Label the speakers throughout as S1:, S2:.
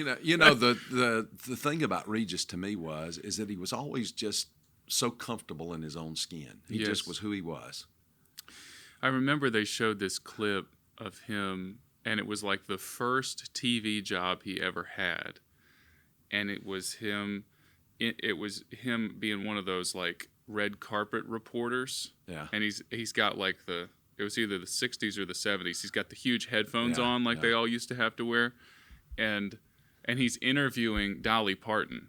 S1: The thing about Regis to me is that he was always just so comfortable in his own skin. He just was who he was.
S2: I remember they showed this clip of him, and it was like the first TV job he ever had, and it was him. It was him being one of those like red carpet reporters.
S1: Yeah.
S2: And he's got like it was either the 60s or the 70s. He's got the huge headphones on like they all used to have to wear, and he's interviewing Dolly Parton.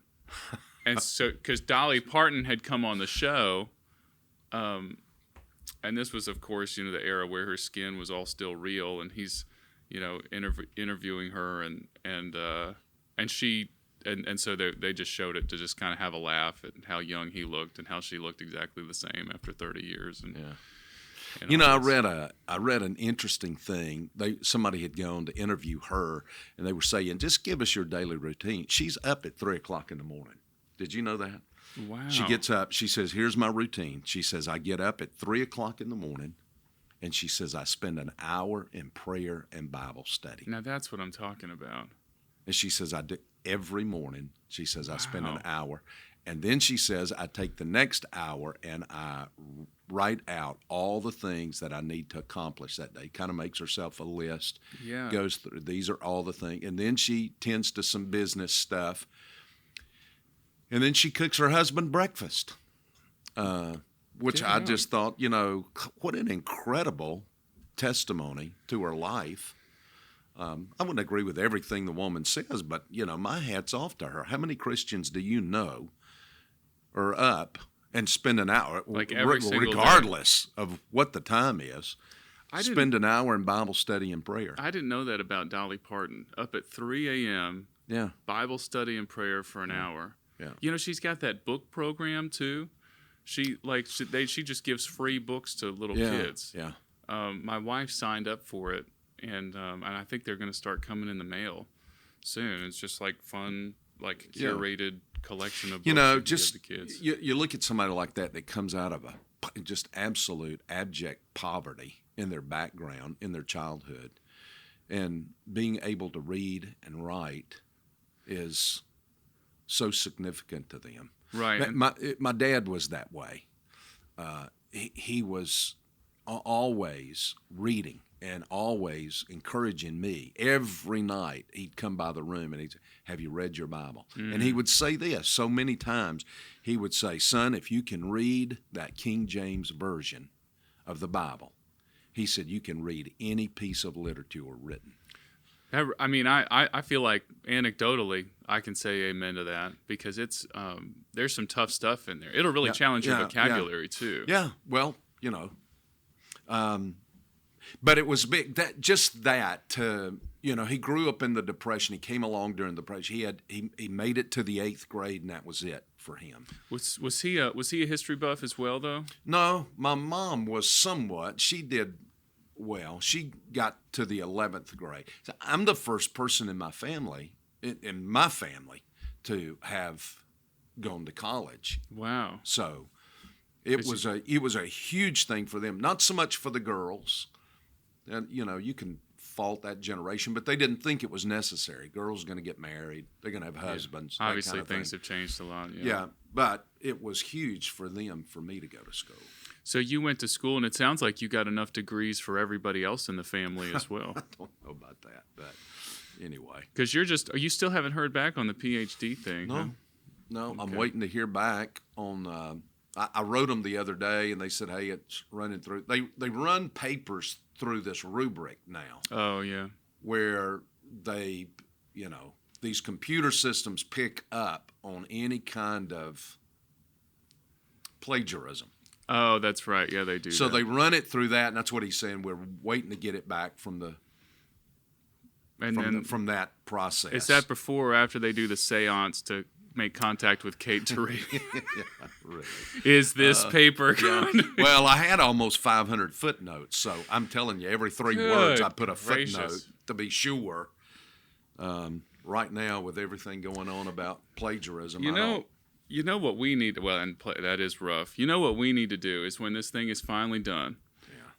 S2: And so, because Dolly Parton had come on the show, and this was, of course, the era where her skin was all still real, and he's, interviewing her, and so they just showed it to just kind of have a laugh at how young he looked and how she looked exactly the same after 30 years. And
S1: I read an interesting thing. Somebody had gone to interview her, and they were saying, just give us your daily routine. She's up at 3 o'clock in the morning. Did you know that?
S2: Wow.
S1: She gets up. She says, here's my routine. She says, I get up at 3 o'clock in the morning, and she says, I spend an hour in prayer and Bible study.
S2: Now that's what I'm talking about.
S1: And she says, I do every morning. She says, I spend an hour. And then she says, I take the next hour and I write out all the things that I need to accomplish that day. Kind of makes herself a list.
S2: Yeah.
S1: Goes through, these are all the things. And then she tends to some business stuff. And then she cooks her husband breakfast, which I just thought, what an incredible testimony to her life. I wouldn't agree with everything the woman says, but, my hat's off to her. How many Christians do you know are up and spend an hour,
S2: like every single
S1: regardless of what the time is, spend an hour in Bible study and prayer?
S2: I didn't know that about Dolly Parton. Up at 3 a.m., Bible study and prayer for an hour. Yeah. She's got that book program, too. She just gives free books to little kids.
S1: Yeah.
S2: My wife signed up for it. And I think they're going to start coming in the mail soon. It's just like fun, like curated collection of books
S1: just
S2: to give the kids.
S1: You look at somebody like that comes out of just absolute abject poverty in their background, in their childhood, and being able to read and write is so significant to them.
S2: Right.
S1: My dad was that way. He was always reading and always encouraging me. Every night he'd come by the room and he'd say, have you read your Bible? Mm-hmm. And he would say this so many times. He would say, son, if you can read that King James Version of the Bible, he said, you can read any piece of literature written.
S2: I feel like anecdotally I can say amen to that because it's there's some tough stuff in there. It'll really challenge your vocabulary too.
S1: Yeah, well, but it was big. He grew up in the Depression. He came along during the Depression. He made it to the 8th grade, and that was it for him.
S2: Was he a history buff as well, though?
S1: No, my mom was somewhat. She did well. She got to the 11th grade. So I'm the first person in my family, to have gone to college.
S2: Wow.
S1: So it was a huge thing for them. Not so much for the girls. And, you can fault that generation, but they didn't think it was necessary. Girls are going to get married. They're going to have husbands.
S2: Yeah. Obviously, things have changed a lot.
S1: Yeah, but it was huge for them, for me to go to school.
S2: So you went to school, and it sounds like you got enough degrees for everybody else in the family as well.
S1: I don't know about that, but anyway.
S2: Because you still haven't heard back on the PhD thing.
S1: No,
S2: Okay.
S1: I'm waiting to hear back on I wrote them the other day, and they said, hey, it's running through. They run papers through this rubric now.
S2: Oh, yeah.
S1: Where they, these computer systems pick up on any kind of plagiarism.
S2: Oh, that's right. Yeah, they do.
S1: So they run it through that, and that's what he's saying. We're waiting to get it back from that process.
S2: Is that before or after they do the seance to make contact with Kate Terry?
S1: Yeah, really.
S2: Is this paper going to...
S1: Well, I had almost 500 footnotes, so I'm telling you, every 3 words I put a footnote to be sure. Right now, with everything going on about plagiarism,
S2: you know what we need to, that is rough. You know what we need to do is when this thing is finally done,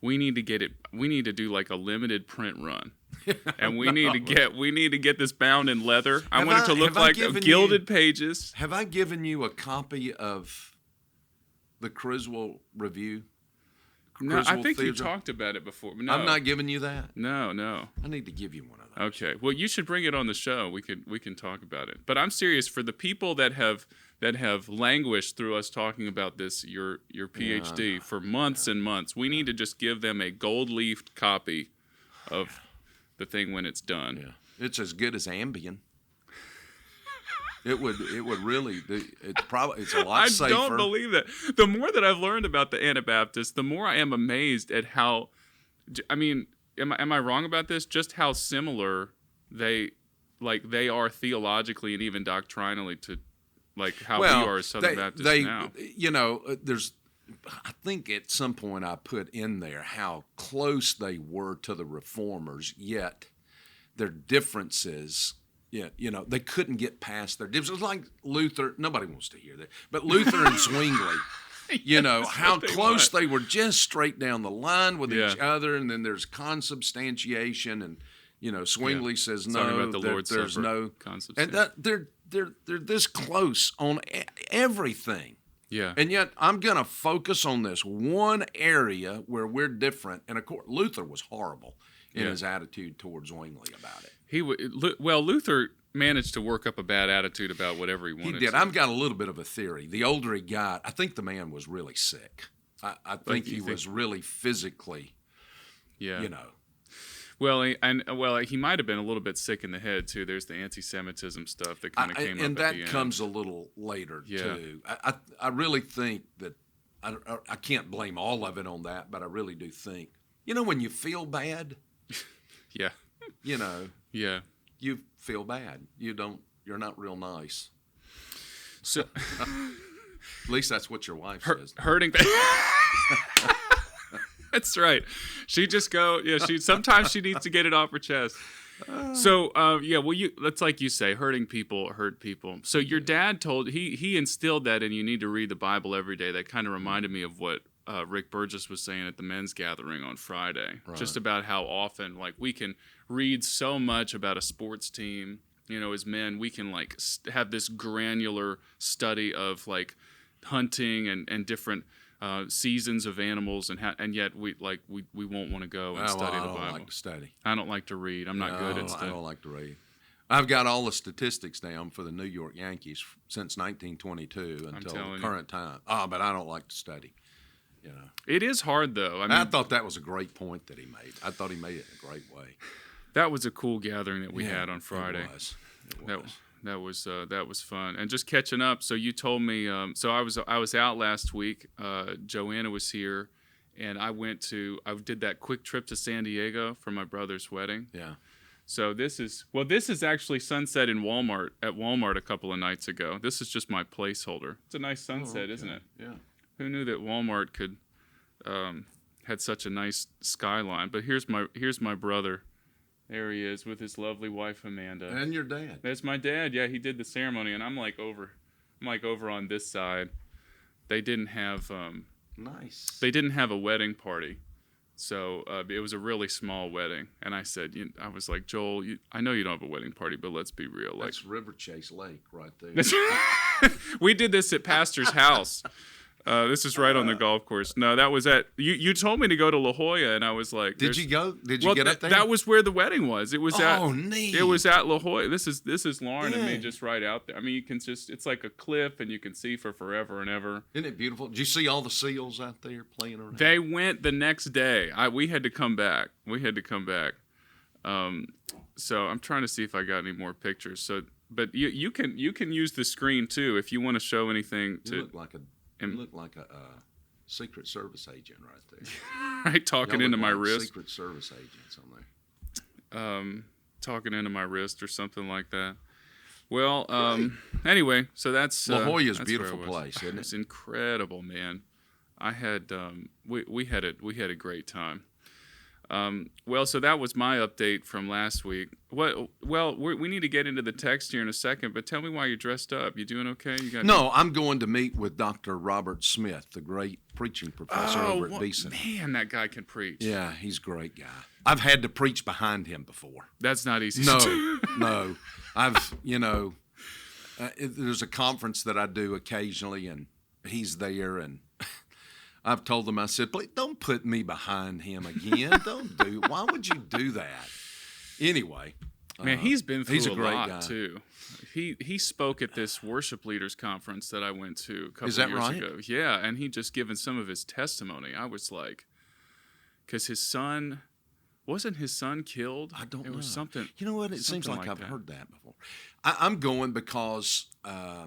S2: we need to get it. We need to do like a limited print run. and we need to get this bound in leather. I want it to look
S1: have I
S2: like
S1: given
S2: gilded pages.
S1: Have I given you a copy of the Criswell Review?
S2: No, I
S1: Criswell
S2: think you
S1: Theater?
S2: talked about it before. No,
S1: I'm not giving you that.
S2: No.
S1: I need to give you one of those.
S2: Okay. Well, you should bring it on the show. We can talk about it. But I'm serious, for the people that have languished through us talking about this, your PhD for months and months. We need to just give them a gold-leafed copy of the thing when it's done.
S1: Yeah, it's as good as Ambien. It would really. It's a lot safer.
S2: I don't believe that. The more that I've learned about the Anabaptists, the more I am amazed at how. I mean, am I wrong about this? Just how similar they are theologically and even doctrinally to how we are as Southern Baptists now.
S1: There's. I think at some point I put in there how close they were to the Reformers, yet their differences. Yeah, they couldn't get past their differences. Like Luther, nobody wants to hear that, but Luther and Zwingli, how close they were, just straight down the line with each other, and then there's consubstantiation, and Zwingli says no, there's no consubstantiation, and they're this close on everything.
S2: Yeah,
S1: and yet I'm gonna focus on this one area where we're different, and of course Luther was horrible in his attitude towards Zwingli about it.
S2: Luther managed to work up a bad attitude about whatever he wanted.
S1: He did. I've got a little bit of a theory. The older he got, I think the man was really sick. I think he was really physically,
S2: Well, he might have been a little bit sick in the head too. There's the anti-Semitism stuff that kind of came up
S1: and
S2: at the
S1: that
S2: end.
S1: comes a little later too. I really think that I can't blame all of it on that, but I really do think when you feel bad,
S2: yeah.
S1: You feel bad. You're not real nice.
S2: So
S1: at least that's what your wife says.
S2: Hurting. That's right. She just sometimes she needs to get it off her chest. So, that's like you say, hurting people hurt people. So your dad he instilled that, and you need to read the Bible every day. That kind of reminded me of what Rick Burgess was saying at the men's gathering on Friday, just about how often we can read so much about a sports team, as men, we can have this granular study of hunting and different seasons of animals, and yet we won't want to go and study the Bible. I don't like to study. I don't like to read. I'm not good at studying.
S1: I don't like to read. I've got all the statistics down for the New York Yankees since 1922 until current time. But I don't like to study.
S2: It is hard, though.
S1: I thought that was a great point that he made. I thought he made it in a great way.
S2: That was a cool gathering that we had on Friday.
S1: It was.
S2: That was fun. And just catching up. So you told me. So I was out last week. Joanna was here, and I did that quick trip to San Diego for my brother's wedding.
S1: Yeah.
S2: So this is actually sunset in Walmart a couple of nights ago. This is just my placeholder. It's a nice sunset, isn't it?
S1: Yeah.
S2: Who knew that Walmart could had such a nice skyline? But here's my brother. There he is with his lovely wife Amanda.
S1: And your dad.
S2: That's my dad. Yeah, he did the ceremony, and I'm over on this side. They didn't have
S1: nice.
S2: They didn't have a wedding party, so it was a really small wedding. And I said, I was like, Joel, I know you don't have a wedding party, but let's be real.
S1: That's River Chase Lake right there.
S2: We did this at Pastor's house. This is right on the golf course. No, that was at you told me to go to La Jolla, and I was like,
S1: "Did you go? Did you get up there?"
S2: That was where the wedding was. It was
S1: neat.
S2: It was at La Jolla. This is Lauren and me just right out there. I mean, you can it's like a cliff, and you can see for forever and ever.
S1: Isn't it beautiful? Did you see all the seals out there playing around?
S2: They went the next day. We had to come back. So I'm trying to see if I got any more pictures. So, but you can use the screen too if you want to show anything.
S1: You look like a Secret Service agent right there.
S2: Right, talking into my wrist.
S1: Secret Service agents on there.
S2: Talking into my wrist or something like that. Well, anyway, so that's
S1: La Jolla's a beautiful place, isn't it?
S2: It's incredible, man. I had we had a great time. Well, so that was my update from last week. We need to get into the text here in a second, but tell me why you're dressed up. You doing okay?
S1: No, I'm going to meet with Dr. Robert Smith, the great preaching professor over at Beeson.
S2: Man, that guy can preach.
S1: Yeah, he's a great guy. I've had to preach behind him before.
S2: That's not easy.
S1: No. There's a conference that I do occasionally, and he's there, and I've told him, I said, please don't put me behind him again. Why would you do that? Anyway.
S2: Man, he's been through a
S1: great
S2: lot,
S1: guy.
S2: too. He spoke at this worship leaders conference that I went to a couple
S1: Is that
S2: years
S1: right?
S2: ago. Yeah, and he just given some of his testimony. I was like, because wasn't his son killed?
S1: I don't know.
S2: It was something.
S1: You know what? It seems
S2: something
S1: like I've
S2: that.
S1: heard that before. I'm going because I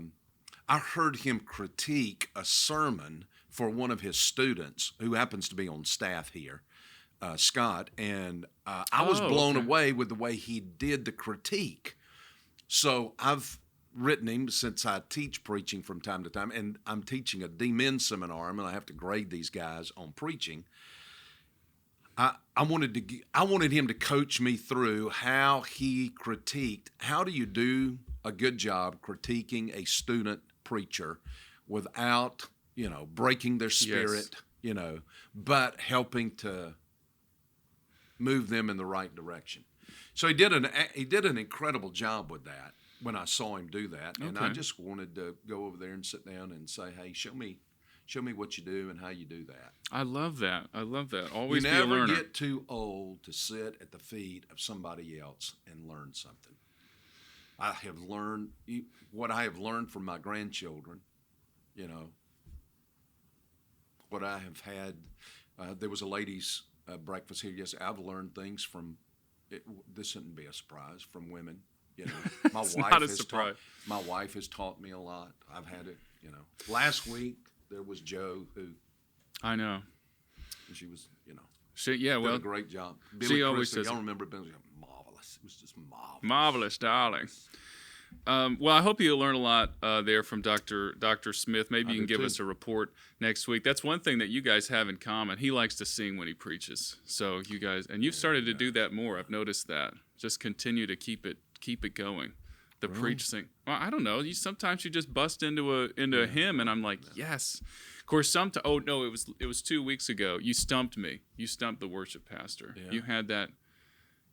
S1: heard him critique a sermon for one of his students who happens to be on staff here, Scott, and I was blown away with the way he did the critique. So I've written him, since I teach preaching from time to time, and I'm teaching a D-Min seminar, and I have to grade these guys on preaching. I wanted him to coach me through how he critiqued. How do you do a good job critiquing a student preacher without, breaking their spirit, but helping to move them in the right direction? So he did an incredible job with that when I saw him do that, and I just wanted to go over there and sit down and say, hey, show me what you do and how you do that.
S2: I love that. Always be a learner.
S1: You never get too old to sit at the feet of somebody else and learn something. I have learned what I have learned from my grandchildren, what I have had. There was a ladies' breakfast here yesterday. I've learned things from, this shouldn't be a surprise, from women. My my wife has taught me a lot. I've had it, Last week, there was Joe who.
S2: I know.
S1: She was,
S2: did
S1: a great job.
S2: She always says,
S1: y'all remember Billy? Marvelous. It was just marvelous.
S2: Marvelous, darling. Well, I hope you'll learn a lot there from Dr. Smith. Maybe you can give us a report next week. That's one thing that you guys have in common. He likes to sing when he preaches. So you guys, and you've started to do that more. I've noticed that. Just continue to keep it going. The preach sing. Well, I don't know. Sometimes you just bust into a hymn, and I'm like, yes. Of course, it was 2 weeks ago. You stumped me. You stumped the worship pastor. Yeah. You had that.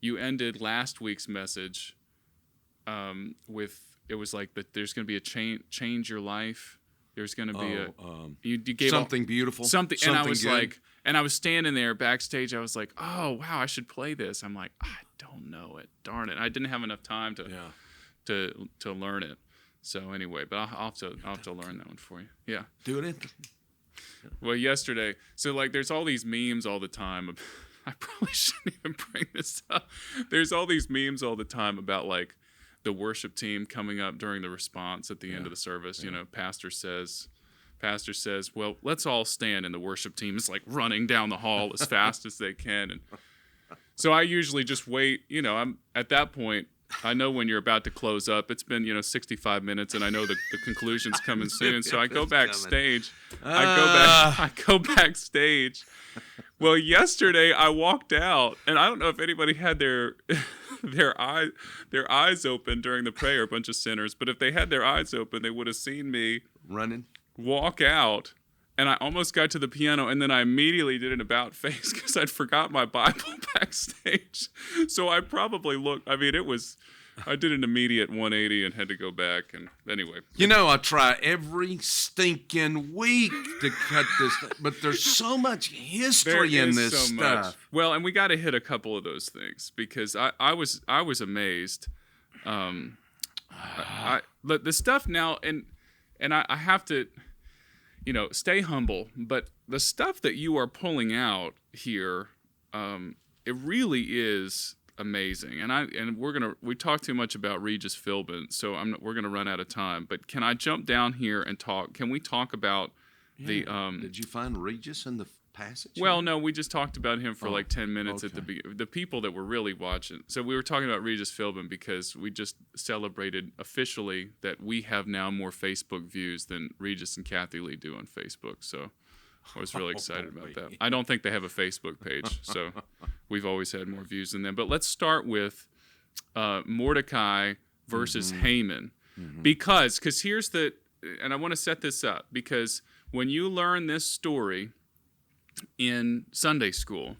S2: You ended last week's message with, it was like, that there's going to be a change your life. There's going to be you gave
S1: something beautiful.
S2: Something, and I was
S1: good.
S2: like, and I was standing there backstage. I was like, oh wow, I should play this. I'm like, I don't know it. Darn it, I didn't have enough time to learn it. So anyway, but I'll have to learn that one for you. Yeah.
S1: Do it.
S2: Well, yesterday, so like there's all these memes all the time. I probably shouldn't even bring this up. There's all these memes all the time about like the worship team coming up during the response at the end of the service. Pastor says, well, let's all stand, and the worship team is like running down the hall as fast as they can. And so I usually just wait. I'm at that point, I know when you're about to close up. It's been 65 minutes, and I know the conclusion's coming soon. So I go backstage. I go backstage. Well, yesterday I walked out, and I don't know if anybody had their eyes open during the prayer. A bunch of sinners, but if they had their eyes open, they would have seen me
S1: running,
S2: walk out. And I almost got to the piano, and then I immediately did an about face because I'd forgot my Bible backstage. So I probably looked. I mean, I did an immediate 180 and had to go back. And anyway,
S1: I try every stinking week to cut this, but there's so much history in this stuff.
S2: Much. Well, and we got to hit a couple of those things because I was amazed. The stuff now, and I have to. Stay humble, but the stuff that you are pulling out here, it really is amazing. And we talked too much about Regis Philbin, so we're gonna run out of time. But can I jump down here and talk? Can we talk about the?
S1: Did you find Regis in the passage?
S2: Well, no, we just talked about him for like 10 minutes at the people that were really watching. So we were talking about Regis Philbin because we just celebrated officially that we have now more Facebook views than Regis and Kathy Lee do on Facebook. So I was really excited about that. I don't think they have a Facebook page, so we've always had more views than them. But let's start with Mordecai versus Haman, because here's the, and I want to set this up, because when you learn this story in Sunday school,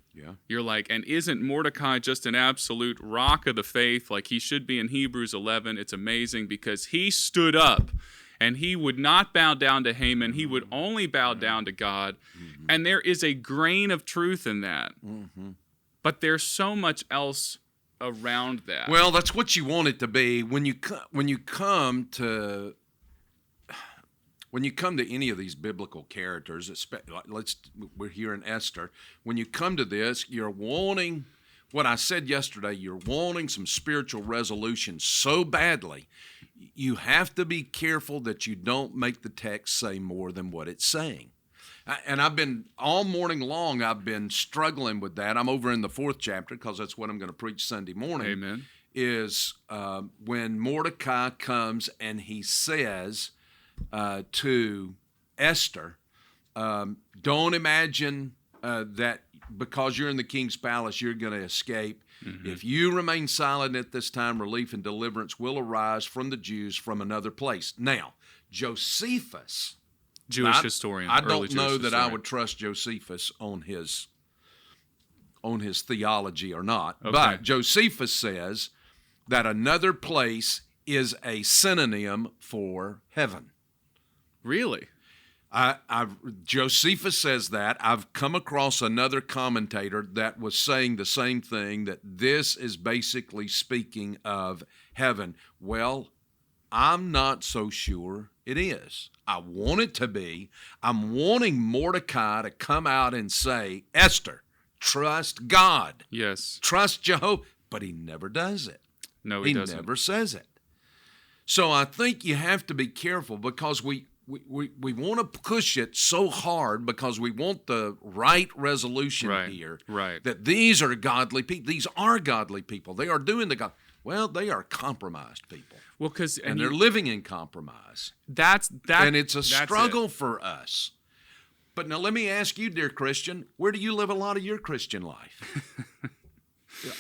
S2: you're like, and isn't Mordecai just an absolute rock of the faith? Like he should be in Hebrews 11. It's amazing because he stood up and he would not bow down to Haman. He would only bow down to God. And there is a grain of truth in that. But there's so much else around that.
S1: Well, that's what you want it to be. When you come to any of these biblical characters, we're here in Esther. When you come to this, you're wanting what I said yesterday. You're wanting some spiritual resolution so badly. You have to be careful that you don't make the text say more than what it's saying. And I've been, all morning long, I've been struggling with that. I'm over in the 4th chapter because that's what I'm going to preach Sunday morning.
S2: Amen.
S1: Is when Mordecai comes and he says to Esther, don't imagine that because you're in the king's palace, you're going to escape. If you remain silent at this time, relief and deliverance will arise from the Jews from another place. Now, Josephus,
S2: Jewish historian.
S1: I don't know that
S2: historian.
S1: I would trust Josephus on his theology or not.
S2: Okay.
S1: But Josephus says that another place is a synonym for heaven.
S2: Really?
S1: Josephus says that. I've come across another commentator that was saying the same thing, that this is basically speaking of heaven. Well, I'm not so sure it is. I want it to be. I'm wanting Mordecai to come out and say, Esther, trust God.
S2: Yes.
S1: Trust Jehovah. But he never does it.
S2: No, he doesn't.
S1: He never says it. So I think you have to be careful because we want to push it so hard because we want the right resolution here.
S2: Right.
S1: That these are godly people. These are godly people. They are doing the God. Well, they are compromised people.
S2: Well,
S1: and they're living in compromise. And it's a struggle for us. But now let me ask you, dear Christian, where do you live a lot of your Christian life?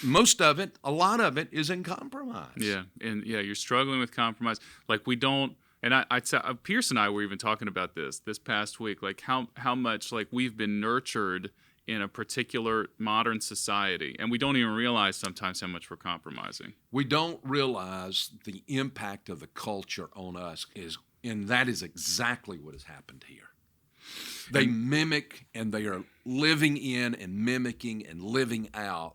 S1: Most of it, a lot of it is in compromise.
S2: Yeah, and you're struggling with compromise. Like we don't. And Pierce and I were even talking about this past week, like how much like we've been nurtured in a particular modern society, and we don't even realize sometimes how much we're compromising.
S1: We don't realize the impact of the culture on us and that is exactly what has happened here. They mimic and they are living in and mimicking and living out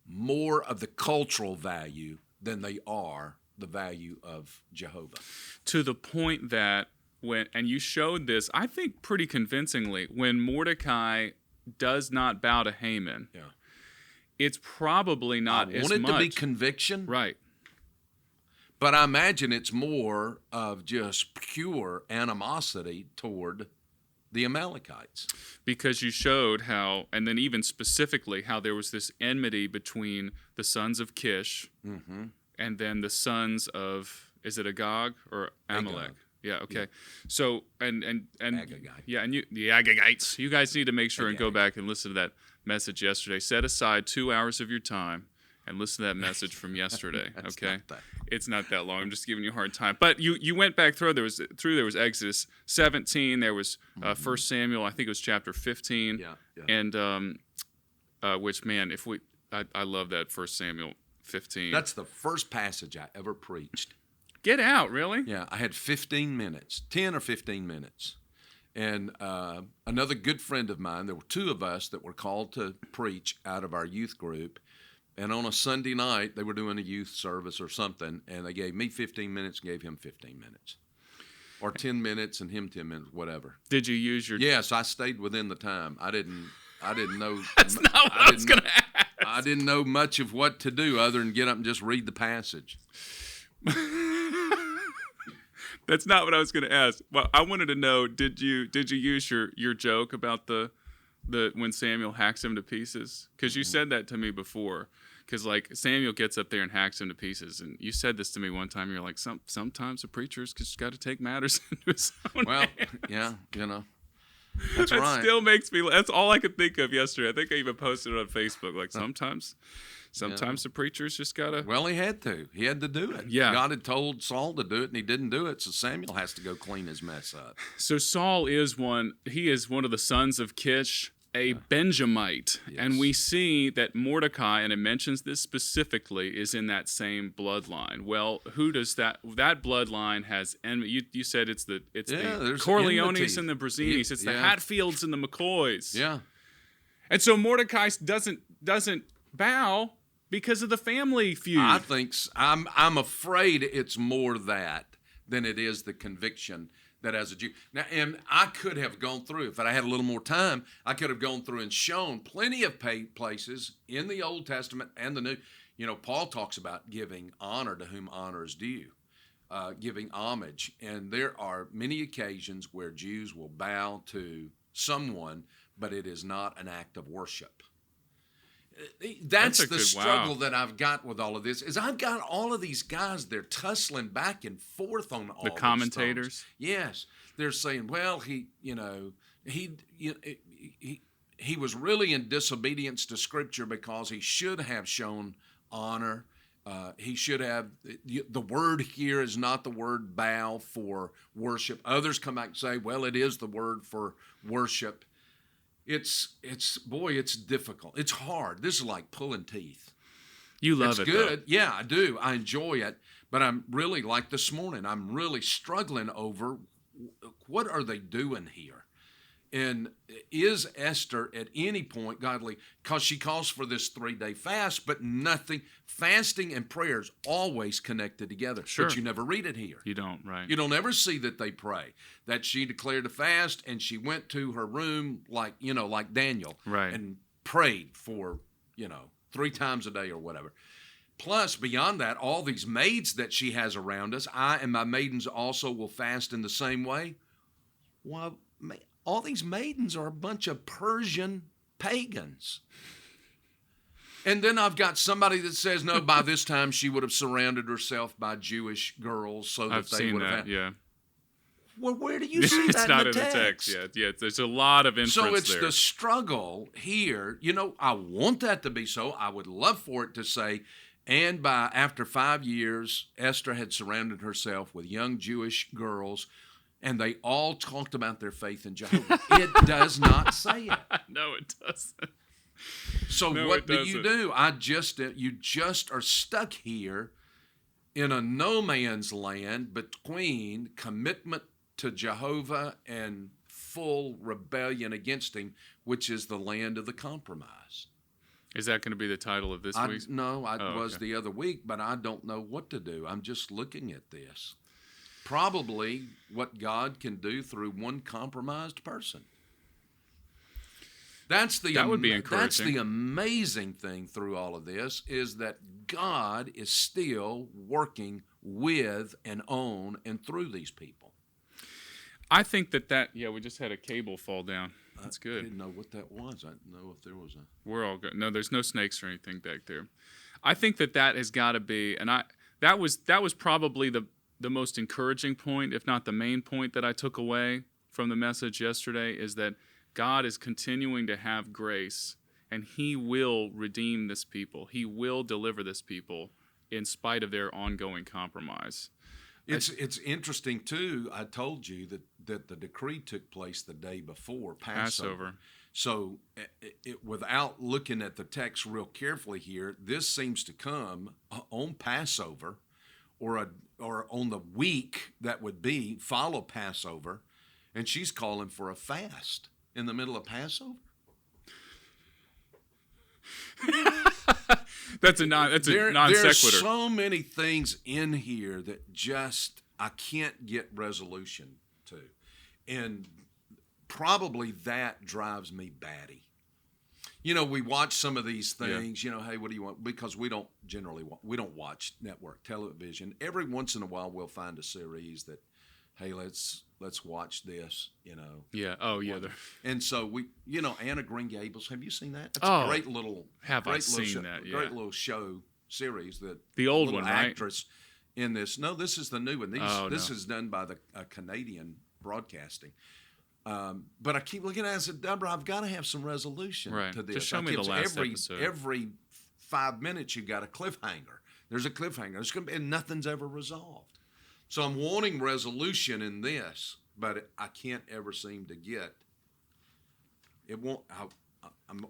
S1: more of the cultural value than they are the value of Jehovah.
S2: To the point that and you showed this, I think pretty convincingly, when Mordecai does not bow to Haman, it's probably not as much.
S1: I want it to be conviction.
S2: Right.
S1: But I imagine it's more of just pure animosity toward the Amalekites.
S2: Because you showed how, and then even specifically, how there was this enmity between the sons of Kish and then the sons of, is it Agag or Amalek?
S1: Agag.
S2: Yeah, okay. Yeah. So, and
S1: Agagite.
S2: Yeah, and the Agagites. You guys need to make sure and go back and listen to that message yesterday. Set aside 2 hours of your time and listen to that message from yesterday, okay? It's not that long. I'm just giving you a hard time. But you went back through. There was Exodus 17. There was 1 Samuel. I think it was chapter 15. And which, man, I love that 1 Samuel 15.
S1: That's the first passage I ever preached.
S2: Get out, really?
S1: Yeah, I had 15 minutes, 10 or 15 minutes. And another good friend of mine, there were two of us that were called to preach out of our youth group. And on a Sunday night, they were doing a youth service or something, and they gave me 15 minutes and gave him 15 minutes. Or 10 minutes and him 10 minutes, whatever.
S2: Did you use your...
S1: Yes, I stayed within the time. I didn't know...
S2: That's not what I was going to ask.
S1: I didn't know much of what to do other than get up and just read the passage.
S2: That's not what I was going to ask. Well, I wanted to know, did you use your joke about the when Samuel hacks him to pieces? Because you said that to me before. Because like Samuel gets up there and hacks him to pieces, and you said this to me one time. You're like, sometimes a preacher's just got to take matters into his own hands.
S1: Yeah, That's
S2: that
S1: right.
S2: still makes me. That's all I could think of yesterday. I think I even posted it on Facebook. Like sometimes the preachers just gotta.
S1: Well, he had to. He had to do it.
S2: Yeah.
S1: God had told Saul to do it, and he didn't do it. So Samuel has to go clean his mess up.
S2: So Saul is one. He is one of the sons of Kish, a Benjamite, and we see that Mordecai, and it mentions this specifically, is in that same bloodline. Well, who does that bloodline has envy? You said it's the Corleones and the Brazzinis. It's the Hatfields and the McCoys.
S1: Yeah.
S2: And so Mordecai doesn't bow because of the family feud.
S1: I think I'm afraid it's more that than it is the conviction that as a Jew. Now, and I could have gone through, if I had a little more time, I could have gone through and shown plenty of places in the Old Testament and the New. You know, Paul talks about giving honor to whom honor is due, giving homage. And there are many occasions where Jews will bow to someone, but it is not an act of worship. That's the struggle that I've got with all of this. Is I've got all of these guys, they're tussling back and forth on all
S2: the commentators.
S1: Yes, they're saying, well, he was really in disobedience to Scripture because he should have shown honor. He should have. The word here is not the word bow for worship. Others come back and say, well, it is the word for worship. It's difficult. It's hard. This is like pulling teeth.
S2: You love
S1: it's
S2: it,
S1: good.
S2: Though.
S1: Yeah, I do. I enjoy it. But I'm really, like this morning, I'm really struggling over what are they doing here? And is Esther at any point godly? Because she calls for this 3-day fast, but nothing. Fasting and prayers always connected together.
S2: Sure.
S1: But you never read it here.
S2: You don't, right?
S1: You don't ever see that they pray. That she declared a fast and she went to her room like Daniel.
S2: Right.
S1: And prayed for, 3 times a day or whatever. Plus, beyond that, all these maids that she has around us, I and my maidens also will fast in the same way. Well, all these maidens are a bunch of Persian pagans. And then I've got somebody that says, no, by this time she would have surrounded herself by Jewish girls so that they would have had.
S2: Yeah.
S1: Well, where do you see that
S2: it's not
S1: in the text? Yeah,
S2: there's a lot of inference
S1: so it's
S2: there.
S1: the struggle here. I want that to be so. I would love for it to say, and after 5 years, Esther had surrounded herself with young Jewish girls, and they all talked about their faith in Jehovah. It does not say it.
S2: No, it doesn't.
S1: So what do you do? You just are stuck here in a no man's land between commitment to Jehovah and full rebellion against him, which is the land of the compromise.
S2: Is that going to be the title of this week's?
S1: No, was the other week, but I don't know what to do. I'm just looking at this. Probably what God can do through one compromised person. That would be encouraging. That's the amazing thing through all of this is that God is still working with and on and through these people.
S2: I think we just had a cable fall down. That's good.
S1: I didn't know what that was. I didn't know if there was a...
S2: We're all good. No, there's no snakes or anything back there. I think that has got to be, and that was probably the most encouraging point, if not the main point that I took away from the message yesterday, is that God is continuing to have grace, and he will redeem this people. He will deliver this people in spite of their ongoing compromise.
S1: It's interesting, too. I told you that the decree took place the day before Passover. So without looking at the text real carefully here, this seems to come on Passover or on the week that would follow Passover, and she's calling for a fast in the middle of Passover.
S2: That's a non sequitur.
S1: There's so many things in here that just I can't get resolution to. And probably that drives me batty. We watch some of these things, hey, what do you want? Because we don't watch network television. Every once in a while we'll find a series that, hey, let's watch this,
S2: Yeah. Oh, yeah.
S1: And so we, Anna Green Gables. Have you seen that? It's
S2: a
S1: great little. Great little show series that
S2: the old one, right?
S1: Actress in this. No, this is the new one. This is done by the Canadian Broadcasting. But I keep looking at it and said, Deborah, I've got to have some resolution
S2: Right.
S1: to this.
S2: Just show me the last
S1: every,
S2: episode.
S1: Every 5 minutes you got a cliffhanger. There's a cliffhanger. There's gonna be, and nothing's ever resolved. So I'm wanting resolution in this, but I can't ever seem to get. It won't.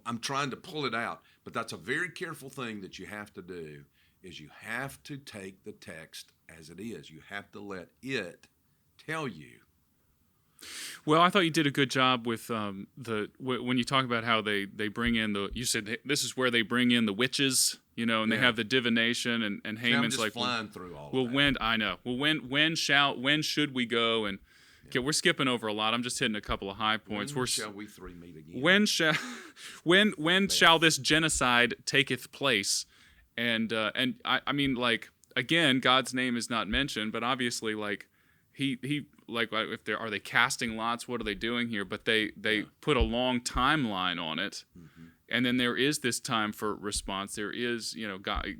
S1: I'm trying to pull it out, but that's a very careful thing that you have to do. Is you have to take the text as it is. You have to let it tell you.
S2: Well, I thought you did a good job with when you talk about how they bring in you said this is where they bring in the witches, and they have the divination and Haman's
S1: just
S2: like
S1: flying through all.
S2: Well,
S1: of that.
S2: I know. Well, when should we go? And okay, we're skipping over a lot. I'm just hitting a couple of high points.
S1: When shall we three meet again?
S2: When shall this genocide taketh place? And I mean, like, again, God's name is not mentioned, but obviously, like, he like, if are they casting lots? What are they doing here? But they put a long timeline on it, and then there is this time for response. There is,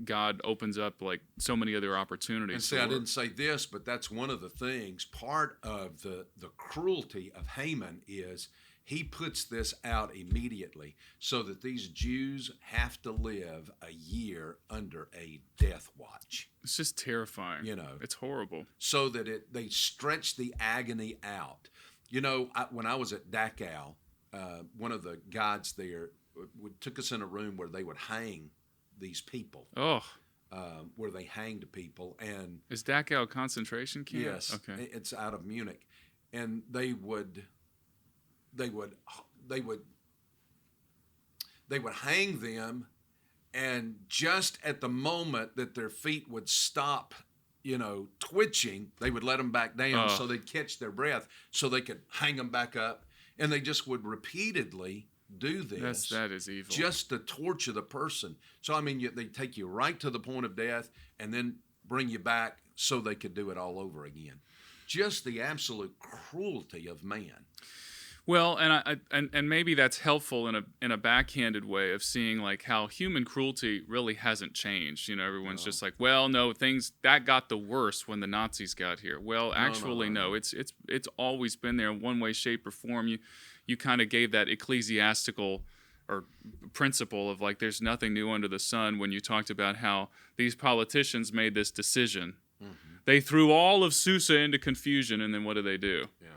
S2: God opens up like so many other opportunities.
S1: And see, I didn't say this, but that's one of the things. Part of the cruelty of Haman is he puts this out immediately so that these Jews have to live a year under a death watch.
S2: It's just terrifying. It's horrible.
S1: So that they stretch the agony out. When I was at Dachau, one of the guides there took us in a room where they would hang these people.
S2: Oh.
S1: Where they hanged people. And
S2: is Dachau a concentration camp?
S1: Yes.
S2: Okay.
S1: It's out of Munich. And they would hang them, and just at the moment that their feet would stop, twitching, they would let them back down so they'd catch their breath so they could hang them back up. And they just would repeatedly do this.
S2: That is evil.
S1: Just to torture the person. So, I mean, they take you right to the point of death and then bring you back so they could do it all over again. Just the absolute cruelty of man.
S2: Well, and maybe that's helpful in a backhanded way of seeing like how human cruelty really hasn't changed. Everyone's just like, well, no, things that got the worst when the Nazis got here. Well, actually, no. It's always been there in one way, shape, or form. You kind of gave that ecclesiastical or principle of like there's nothing new under the sun when you talked about how these politicians made this decision. Mm-hmm. They threw all of Susa into confusion, and then what do they do?
S1: Yeah.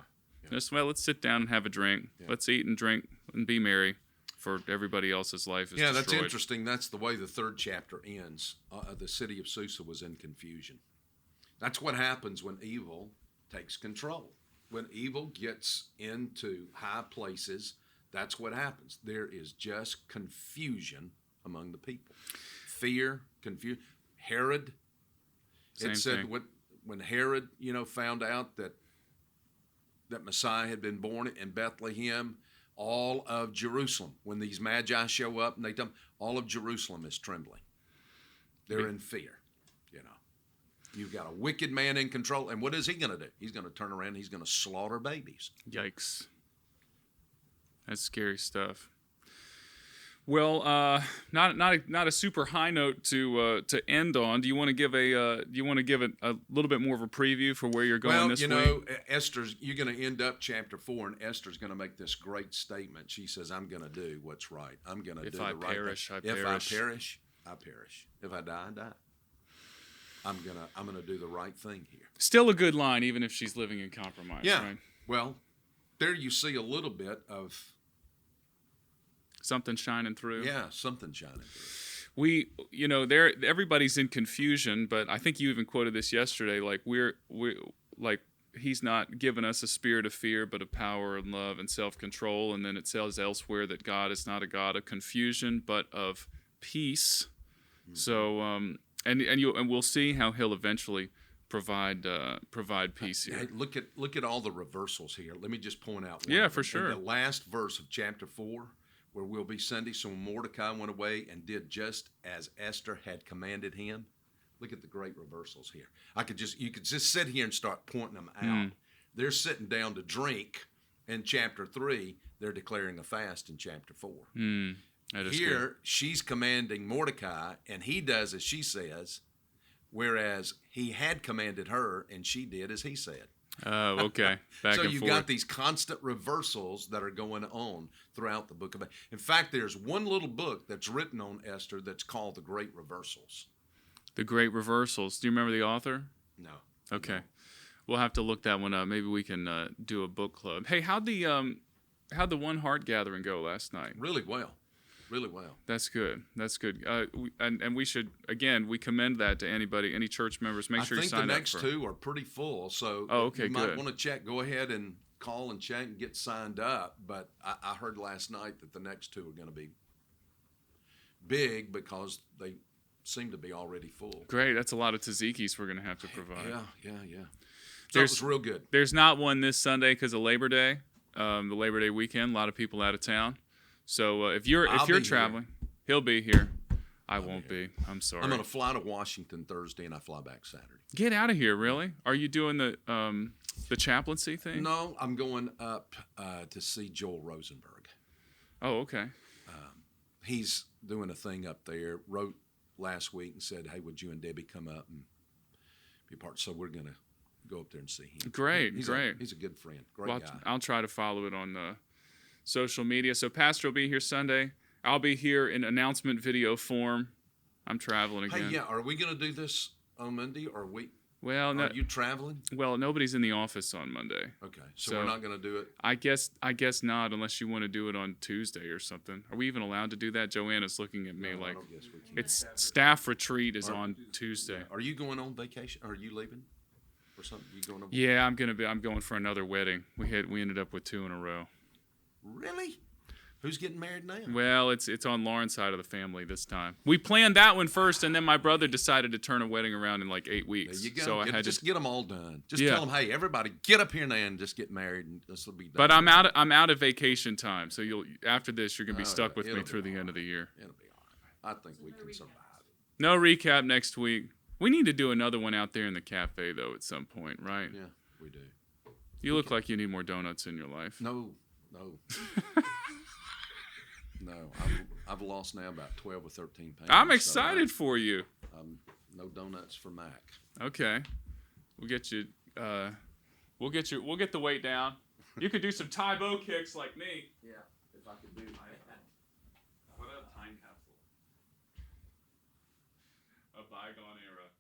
S2: Just, well, let's sit down and have a drink. Yeah. Let's eat and drink and be merry, for everybody else's life is destroyed.
S1: That's interesting. That's the way the third chapter ends. The city of Susa was in confusion. That's what happens when evil takes control. When evil gets into high places, that's what happens. There is just confusion among the people. Fear, confusion. Herod,
S2: Same
S1: it said
S2: thing.
S1: When Herod, found out that Messiah had been born in Bethlehem, all of Jerusalem, when these magi show up and they tell them, all of Jerusalem is trembling. They're in fear, You've got a wicked man in control, and what is he going to do? He's going to turn around and he's going to slaughter babies.
S2: Yikes. That's scary stuff. Well, not a super high note to end on. Do you want to give a little bit more of a preview for where you're going this week?
S1: Esther's. You're going to end up chapter 4, and Esther's going to make this great statement. She says, "I'm going to do what's right. I'm going to do the right thing. If I perish, I perish. If I die, I die. I'm gonna do the right thing here."
S2: Still a good line, even if she's living in compromise.
S1: Yeah.
S2: Right?
S1: Well, there you see a little bit of
S2: something shining through.
S1: Yeah, something shining through.
S2: Everybody's in confusion, but I think you even quoted this yesterday. Like we're like he's not given us a spirit of fear, but of power and love and self-control. And then it says elsewhere that God is not a God of confusion, but of peace. Mm-hmm. So and we'll see how he'll eventually provide peace here.
S1: Hey, look at all the reversals here. Let me just point out one.
S2: Yeah, for sure.
S1: In the last verse of chapter 4, where we'll be Sunday, so Mordecai went away and did just as Esther had commanded him. Look at the great reversals here. You could just sit here and start pointing them out. They're sitting down to drink in chapter 3. They're declaring a fast in chapter 4. Here, good. She's commanding Mordecai, and he does as she says, whereas he had commanded her, and she did as he said.
S2: Oh, okay. Back
S1: So
S2: and
S1: you've
S2: forth.
S1: got these constant reversals that are going on throughout the book of Esther. In fact, there's one little book that's written on Esther that's called The Great Reversals.
S2: The Great Reversals. Do you remember the author?
S1: No.
S2: Okay. We'll have to look that one up. Maybe we can do a book club. Hey, how'd the One Heart gathering go last night?
S1: Really well. Really well.
S2: That's good. That's good. And we should, again, we commend that to anybody, any church members. Make sure you sign up.
S1: I think the next two are pretty full. So
S2: okay,
S1: you might
S2: good.
S1: want to check. Go ahead and call and check and get signed up. But I heard last night that the next two are going to be big because they seem to be already full.
S2: Great. That's a lot of tzatziki's we're going to have to provide.
S1: Yeah. So it was real good.
S2: There's not one this Sunday because of Labor Day, the Labor Day weekend. A lot of people out of town. So if you're traveling, he'll be here. I won't be. I'm sorry.
S1: I'm going to fly to Washington Thursday and I fly back Saturday.
S2: Get out of here! Really? Are you doing the chaplaincy thing?
S1: No, I'm going up to see Joel Rosenberg.
S2: Oh, okay.
S1: He's doing a thing up there. Wrote last week and said, "Hey, would you and Debbie come up and be part?" So we're going to go up there and see him.
S2: Great.
S1: He's a good friend. Great guy.
S2: I'll try to follow it on social media. So Pastor will be here Sunday. I'll be here in announcement video form. I'm traveling again.
S1: Hey, yeah. Are we going to do this on Monday? Or
S2: Well,
S1: are you traveling?
S2: Well, nobody's in the office on Monday.
S1: Okay, so we're not going to do it.
S2: I guess not, unless you want to do it on Tuesday or something. Are we even allowed to do that? Joanna's looking at me like
S1: I don't guess we can.
S2: it's staff retreat is on Tuesday.
S1: Are you going on vacation? Are you leaving or something? You going?
S2: Yeah, I'm going for another wedding. We ended up with 2 in a row.
S1: Really? Who's getting married now?
S2: Well, it's on Lauren's side of the family this time. We planned that one first, and then my brother decided to turn a wedding around in like 8 weeks.
S1: There you go.
S2: So I had
S1: just get them all done. Just tell them, hey, everybody, get up here now and just get married, and this will be done.
S2: But I'm out of vacation time, so after this you're gonna be stuck with me through the end of the year.
S1: It'll be all right. I think we can survive.
S2: No recap next week. We need to do another one out there in the cafe though at some point, right?
S1: Yeah, we do.
S2: You look like you need more donuts in your life.
S1: No. No, I've lost now about 12 or 13 pounds.
S2: I'm excited for you.
S1: No donuts for Mac.
S2: Okay, we'll get you. We'll get the weight down. You could do some Taibo kicks like me.
S1: Yeah, if I could do that.
S2: What a time capsule. A bygone era.